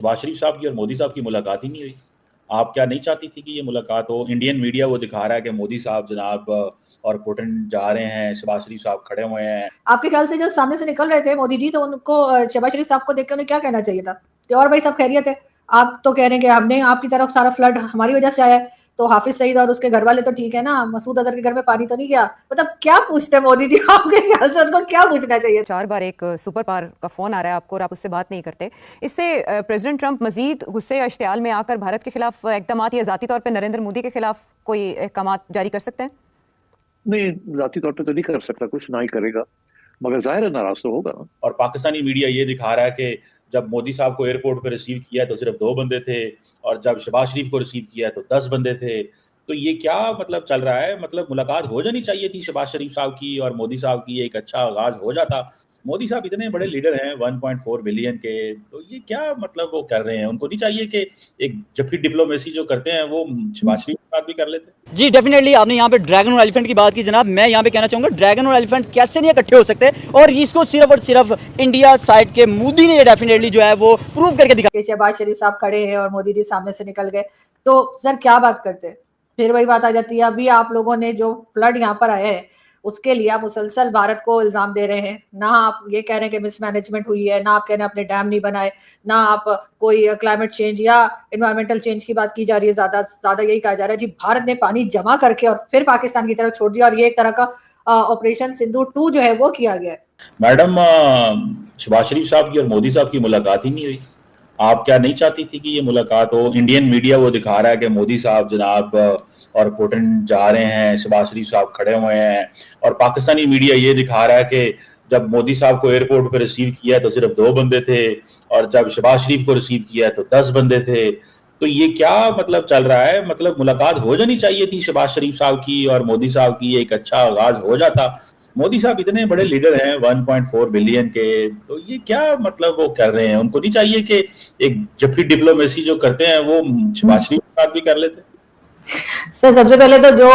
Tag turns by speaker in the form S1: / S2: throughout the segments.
S1: शहबाज शरीफ साहब की और मोदी साहब की मुलाकात ही नहीं हुई। आप क्या नहीं चाहती थी कि ये मुलाकात हो? इंडियन मीडिया वो दिखा रहा है कि मोदी साहब जनाब और पुतिन जा रहे हैं, शहबाज शरीफ साहब खड़े हुए हैं।
S2: आपके ख्याल से जो सामने से निकल रहे थे मोदी जी, तो उनको शहबाज शरीफ साहब को देख के उन्हें क्या कहना चाहिए था कि और भाई सब खैरियत है? आप तो कह रहे हैं कि हमने आपकी तरफ सारा फ्लड हमारी वजह से आया है, तो हाफिज सईद और उसके घर वाले तो ठीक है ना, मसूद अजहर के घर में पानी तो नहीं गया? मतलब क्या पूछते मोदी जी? आपके ख्याल से उनको क्या पूछना चाहिए?
S3: 4 बार एक सुपर पावर का फोन आ रहा है आपको और आप उससे बात नहीं करते। इससे प्रेसिडेंट ट्रंप मजीद गुस्से या इश्तियाल में आकर भारत के खिलाफ इकदामात या ज़ाती तौर पे नरेंद्र मोदी के खिलाफ कोई इकदामात जारी कर सकते हैं?
S4: नहीं, जाती तौर पे तो नहीं कर सकता कुछ, ना ही करेगा, मगर जाहिर है नाराज तो होगा ना।
S1: और पाकिस्तानी मीडिया ये दिखा रहा है कि जब मोदी साहब को एयरपोर्ट पर रिसीव किया तो सिर्फ 2 बंदे थे, और जब शहबाज शरीफ को रिसीव किया तो 10 बंदे थे। तो ये क्या मतलब चल रहा है? मतलब मुलाकात हो जानी चाहिए थी शहबाज शरीफ साहब की और मोदी साहब की, एक अच्छा आगाज हो जाता। मोदी साहब इतने बड़े लीडर हैं 1.4 बिलियन के, तो ये क्या मतलब वो कर रहे हैं? उनको नहीं चाहिए कि एक जबकि डिप्लोमेसी जो करते हैं वो शहबाज शरीफ के साथ भी कर लेते?
S5: जी डेफिनेटली, आपने यहाँ पे ड्रैगन और एलिफेंट की बात की जनाब। मैं यहाँ पे कहना चाहूँगा ड्रैगन और एलिफेंट कैसे नहीं इकट्ठे हो सकते, और इसको सिर्फ और सिर्फ इंडिया साइड के मोदी ने डेफिनेटली जो है वो प्रूव करके दिखा।
S2: शहबाज शरीफ साहब खड़े हैं और मोदी जी सामने से निकल गए, तो सर क्या बात करते? फिर वही बात आ जाती है। अभी आप लोगों ने जो फ्लड यहाँ पर आया है उसके लिए आप मुसलसल भारत को इल्जाम दे रहे हैं। ना आप ये कह रहे हैं कि मिसमैनेजमेंट हुई है, ना आप कह रहे हैं अपने डैम नहीं बनाए, ना आप कोई क्लाइमेट चेंज या एनवायरमेंटल चेंज की बात की जा रही है। ज्यादा यही कहा जा रहा है जी भारत ने पानी जमा करके और फिर पाकिस्तान की तरफ छोड़ दिया, और ये एक तरह का ऑपरेशन सिंधु 2 जो है वो किया गया है।
S1: मैडम, शहबाज शरीफ साहब की और मोदी साहब की मुलाकात ही नहीं हुई। आप क्या नहीं चाहती थी कि ये मुलाकात हो? इंडियन मीडिया वो दिखा रहा है कि मोदी साहब जनाब और पुतिन जा रहे हैं, शहबाज शरीफ साहब खड़े हुए हैं, और पाकिस्तानी मीडिया ये दिखा रहा है कि जब मोदी साहब को एयरपोर्ट पर रिसीव किया तो सिर्फ 2 बंदे थे, और जब शहबाज शरीफ को रिसीव किया तो 10 बंदे थे। तो ये क्या मतलब चल रहा है? मतलब मुलाकात हो जानी चाहिए थी शहबाज शरीफ साहब की और मोदी साहब की, एक अच्छा आगाज हो जाता। मोदी साहब इतने बड़े लीडर हैं 1.4 बिलियन के, तो ये क्या मतलब वो कर रहे हैं? उनको नहीं चाहिए कि एक जबकि डिप्लोमेसी जो करते हैं वो शहबाज शरीफ के साथ भी कर लेते?
S2: सर सबसे पहले तो जो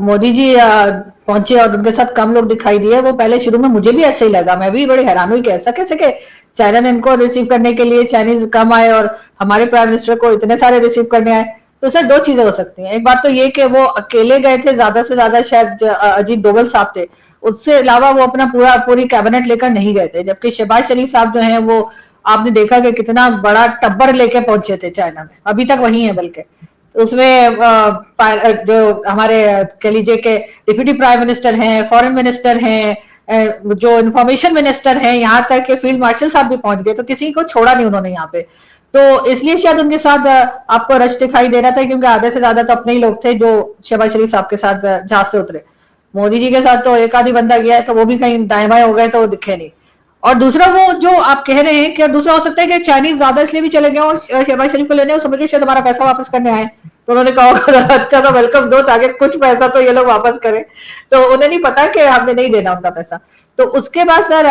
S2: मोदी जी पहुंचे और उनके साथ कम लोग दिखाई दिए, वो पहले शुरू में मुझे भी ऐसे ही लगा। मैं भी बड़ी हैरान हुई कि ऐसा कैसे कि चाइना ने इनको रिसीव करने के लिए चाइनीज कम आए और हमारे प्राइम मिनिस्टर को इतने सारे रिसीव करने आए। तो सर 2 चीजें हो सकती हैं। एक बात तो ये कि वो अकेले गए थे, ज्यादा से ज्यादा शायद अजीत डोभाल साहब थे, उससे अलावा वो अपना पूरी कैबिनेट लेकर नहीं गए थे। जबकि शहबाज शरीफ साहब जो है वो आपने देखा कि कितना बड़ा टब्बर लेके पहुंचे थे चाइना में, अभी तक वही है। बल्कि उसमें जो हमारे कह लीजिए कि डिप्यूटी प्राइम मिनिस्टर हैं, फॉरेन मिनिस्टर हैं, जो इंफॉर्मेशन मिनिस्टर हैं, यहाँ तक कि फील्ड मार्शल साहब भी पहुंच गए, तो किसी को छोड़ा नहीं उन्होंने यहाँ पे। तो इसलिए शायद उनके साथ आपको रश दिखाई दे रहा था, क्योंकि आधे से ज्यादा तो अपने ही लोग थे जो शहबाज शरीफ साहब के साथ जहाज से उतरे। मोदी जी के साथ तो एक आधी बंदा गया है, तो वो भी कहीं दाएं बाएं हो गए तो वो दिखे नहीं। और दूसरा वो जो आप कह रहे हैं कि दूसरा हो सकता है कि चाइनीज ज्यादा इसलिए भी चले गए और शहबाज शरीफ को लेने, वो समझो शायद हमारा पैसा वापस करने आए, तो उन्होंने कहा अच्छा सा वेलकम दो ताकि कुछ पैसा तो ये लोग वापस करें। तो उन्हें नहीं पता कि हमने नहीं देना उनका पैसा। तो उसके बाद सर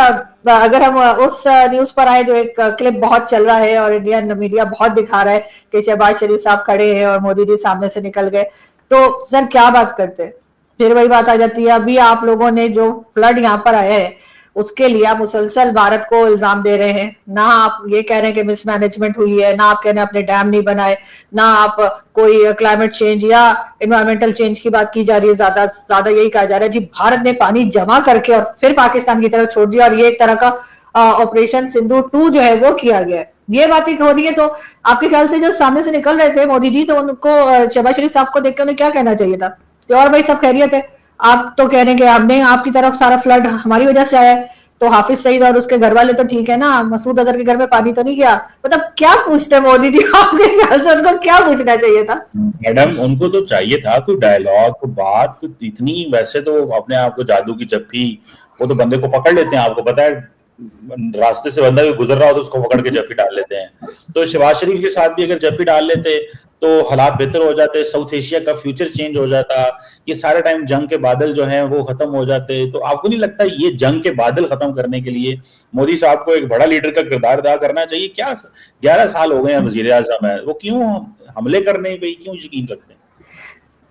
S2: अगर हम उस न्यूज पर आए, जो एक क्लिप बहुत चल रहा है और इंडियन मीडिया बहुत दिखा रहा है कि शहबाज शरीफ साहब खड़े हैं और मोदी जी सामने से निकल गए, तो सर क्या बात करते? फिर वही बात आ जाती है। अभी आप लोगों ने जो फ्लड यहाँ पर आया है उसके लिए आप मुसलसल भारत को इल्जाम दे रहे हैं। ना आप ये कह रहे हैं कि मिसमैनेजमेंट हुई है, ना आप कह रहे हैं अपने डैम नहीं बनाए, ना आप कोई क्लाइमेट चेंज या एनवायरमेंटल चेंज की बात की जा रही है। ज्यादा यही कहा जा रहा है जी भारत ने पानी जमा करके और फिर पाकिस्तान की तरफ छोड़ दिया, और ये एक तरह का ऑपरेशन सिंधु 2 जो है वो किया गया है। ये बात हो रही है। तो आपके ख्याल से जो सामने से निकल रहे थे मोदी जी, तो उनको शहबाज शरीफ साहब को देख के उन्हें क्या कहना चाहिए था कि और भाई सब खैरियत है? आप तो कह रहे हैं कि हमने आपकी तरफ सारा फ्लड हमारी वजह से आया है, तो हाफिज सईद और उसके घर वाले तो ठीक है ना, मसूद अजहर के घर में पानी तो नहीं गया? मतलब क्या पूछते मोदी जी? आपके ख्याल से उनको क्या पूछना चाहिए था?
S1: मैडम, उनको तो चाहिए था कोई डायलॉग, कोई बात, कोई इतनी। वैसे तो अपने आप को जादू की जप्फी, वो तो बंदे को पकड़ लेते हैं, आपको पता है, रास्ते से बंदा भी गुजर रहा हो तो उसको पकड़ के जप्फी डाल लेते हैं। तो शहबाज शरीफ के साथ भी अगर जप्फी डाल लेते तो हालात बेहतर हो जाते, साउथ एशिया का फ्यूचर चेंज हो जाता, ये सारे टाइम जंग के बादल जो हैं वो खत्म हो जाते। तो आपको नहीं लगता ये जंग के बादल खत्म करने के लिए मोदी साहब को एक बड़ा लीडर का किरदार अदा करना चाहिए? क्या 11 साल हो गए हैं वजीर आजम है, वो क्यों हमले करने पे क्यों यकीन रखते हैं?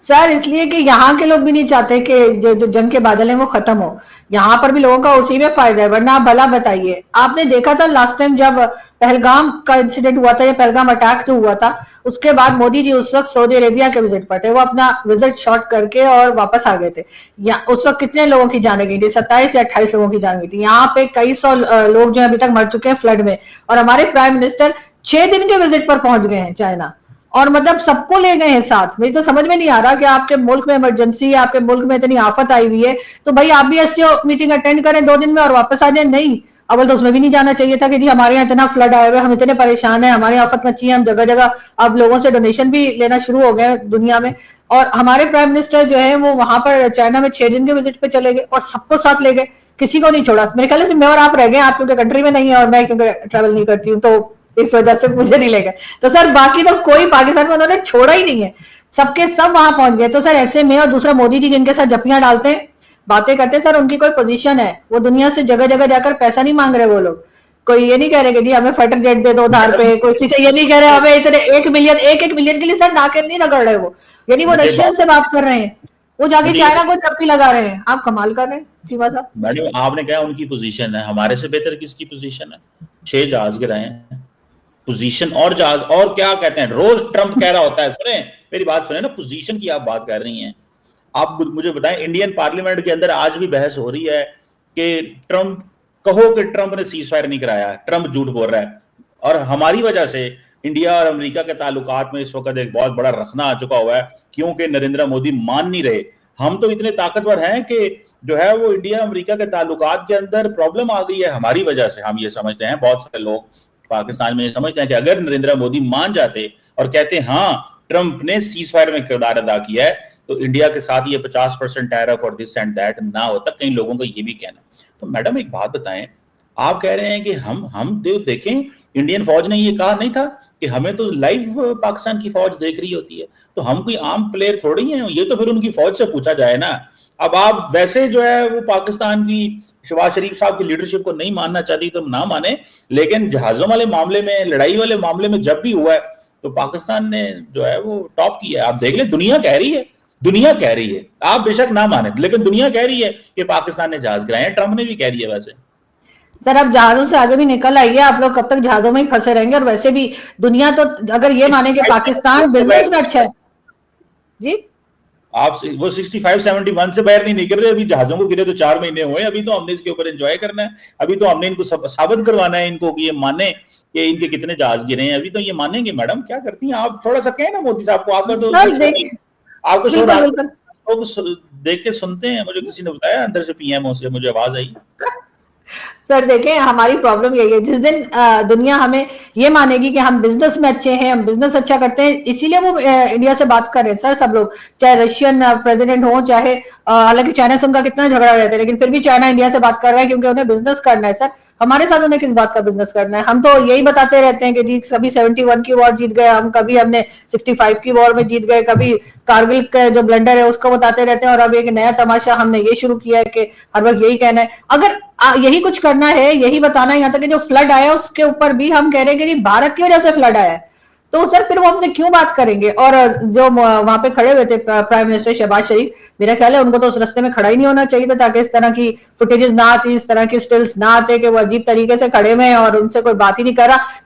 S2: सर इसलिए कि यहाँ के लोग भी नहीं चाहते कि जो जंग के बादल हैं वो खत्म हो। यहाँ पर भी लोगों का उसी में फायदा है, वरना आप भला बताइए, आपने देखा था लास्ट टाइम जब पहलगाम का इंसिडेंट हुआ था या पहलगाम अटैक जो हुआ था, उसके बाद मोदी जी उस वक्त सऊदी अरेबिया के विजिट पर थे, वो अपना विजिट शॉर्ट करके और वापस आ गए थे। या उस वक्त कितने लोगों की जाने गई थी? 27 या 28 लोगों की जान गई थी। यहाँ पे कई सौ लोग जो अभी तक मर चुके हैं फ्लड में, और हमारे प्राइम मिनिस्टर 6 दिन के विजिट पर पहुंच गए हैं चाइना, और मतलब सबको ले गए हैं साथ। मुझे तो समझ में नहीं आ रहा कि आपके मुल्क में इमरजेंसी है, आपके मुल्क में इतनी आफत आई हुई है, तो भाई आप भी ऐसी मीटिंग अटेंड करें 2 दिन में और वापस आ जाए। नहीं, अव्वल तो उसमें भी नहीं जाना चाहिए था कि जी हमारे यहाँ इतना फ्लड आया हुआ है, हम इतने परेशान हैं, हमारी आफत मची है, हम जगह जगह अब लोगों से डोनेशन भी लेना शुरू हो गए दुनिया में। और हमारे प्राइम मिनिस्टर जो है वो वहां पर चाइना में 6 दिन के विजिट पे चले गए और सबको साथ ले गए, किसी को नहीं छोड़ा। मेरे ख्याल से मैं और आप रह गए, आप क्योंकि कंट्री में नहीं है और मैं क्योंकि ट्रेवल नहीं करती हूँ, तो इस वजह से मुझे नहीं लेगा। तो सर बाकी तो कोई पाकिस्तान में उन्होंने छोड़ा ही नहीं है, सबके सब वहां पहुंच गए। तो सर ऐसे में, और दूसरा मोदी जी जिनके साथ जपियां डालते हैं, बातें करते हैं, सर उनकी कोई पोजीशन है, वो दुनिया से जगह जगह जाकर पैसा नहीं मांग रहे वो लोग। कोई ये नहीं कह रहे कि जी हमें फाइटर जेट दे दो उधार पे, कोई किसी से ये नहीं कह रहे हमें इतने 1 मिलियन, एक मिलियन के लिए सर नाके नहीं रगड़ रहे वो, यानी वो रशियन से बात कर रहे हैं, वो जाके चाइना को चप्पी लगा रहे हैं। आप कमाल कर रहे हैं चीमा साहब।
S1: मैडम आपने कहा उनकी पोजीशन है, हमारे से बेहतर किसकी पोजीशन है? 6 जहाज गिराए हैं, पोजीशन और जहाज, और क्या कहते हैं, रोज ट्रंप कह रहा होता है, सुने मेरी बात सुने ना, पोजीशन की आप बात कर रही हैं। आप मुझे बताएं, इंडियन पार्लियामेंट के अंदर आज भी बहस हो रही है कि ट्रंप, कहो कि ट्रंप ने सीज फायर नहीं कराया, ट्रंप झूठ बोल रहा है, और हमारी वजह से इंडिया और अमेरिका के ताल्लुकात में इस वक्त एक बहुत बड़ा रखना आ चुका हुआ है, क्योंकि नरेंद्र मोदी मान नहीं रहे। हम तो इतने ताकतवर हैं कि जो है वो इंडिया अमेरिका के ताल्लुकात के अंदर प्रॉब्लम आ गई है हमारी वजह से। हम ये समझते हैं, बहुत सारे लोग पाकिस्तान में समझते हैं कि अगर नरेंद्र मोदी मान जाते और कहते हाँ ट्रंप ने सीज फायर में किरदार अदा किया है, तो इंडिया के साथ ये 50% टैरिफ और दिस एंड दैट ना होता। कई लोगों का ये भी कहना। तो मैडम एक बात बताएं, आप कह रहे हैं कि हम देखें, इंडियन फौज ने ये कहा नहीं था कि हमें तो लाइव पाकिस्तान की फौज देख रही होती है, तो हम कोई आम प्लेयर थोड़ी हैं, ये तो फिर उनकी फौज से पूछा जाए ना। अब आप वैसे जो है वो पाकिस्तान की शहबाज शरीफ साहब की लीडरशिप को नहीं मानना चाहती तो ना माने, लेकिन जहाजों वाले मामले में, लड़ाई वाले मामले में जब भी हुआ है तो पाकिस्तान ने जो है वो टॉप किया है। आप देख ले, दुनिया कह रही है, दुनिया कह रही है, आप बेशक ना माने लेकिन दुनिया कह रही है कि पाकिस्तान ने जहाज गिराए हैं, ट्रंप ने भी कह रही है। वैसे
S2: सर अब जहाजों से आगे भी निकल आइए, आप लोग कब तक जहाजों में ही फंसे रहेंगे? और वैसे भी दुनिया तो अगर ये माने कि पाकिस्तान बिजनेस में अच्छा है जी,
S1: आप वो 65-71 से बाहर नहीं निकल रहे। अभी जहाजों को गिरे तो 4 महीने हुए, अभी तो हमने इसके ऊपर एंजॉय करना है, अभी तो हमने इनको साबित करवाना है इनको कि ये माने कि इनके कितने जहाज गिरे हैं, अभी तो ये मानेंगे। मैडम क्या करती हैं आप? थोड़ा सा कहें ना मोदी साहब को, आपका तो आपको देख के सुनते हैं, मुझे किसी ने बताया अंदर से पीएमओ से मुझे आवाज आई।
S2: सर देखें, हमारी प्रॉब्लम यही है, जिस दिन दुनिया हमें ये मानेगी कि हम बिजनेस में अच्छे हैं, हम बिजनेस अच्छा करते हैं, इसीलिए वो इंडिया से बात कर रहे हैं सर सब लोग, चाहे रशियन प्रेसिडेंट हो, चाहे हालांकि चाइना से उनका कितना झगड़ा रहता है, लेकिन फिर भी चाइना इंडिया से बात कर रहा है क्योंकि उन्हें बिजनेस करना है। सर हमारे साथ उन्हें किस बात का बिजनेस करना है? हम तो यही बताते रहते हैं कि जी कभी 71 की वॉर जीत गए हम, कभी हमने 65 की वॉर में जीत गए, कभी कारगिल का जो ब्लंडर है उसको बताते रहते हैं, और अब एक नया तमाशा हमने ये शुरू किया है कि हर वक्त यही कहना है। अगर यही कुछ करना है, यही बताना है, यहाँ तक कि जो फ्लड आया उसके ऊपर भी हम कह रहे हैं कि भारत की वजह से फ्लड आया है, तो सर फिर वो हमसे क्यों बात करेंगे? और जो वहां पे खड़े हुए थे प्राइम मिनिस्टर शहबाज शरीफ, मेरा ख्याल है उनको तो उस रास्ते में खड़ा ही नहीं होना चाहिए था, ताकि इस तरह की फुटेजेस ना आती, इस तरह की स्टिल्स ना आते कि वो अजीब तरीके से खड़े हुए हैं और उनसे कोई बात ही नहीं कर रहा।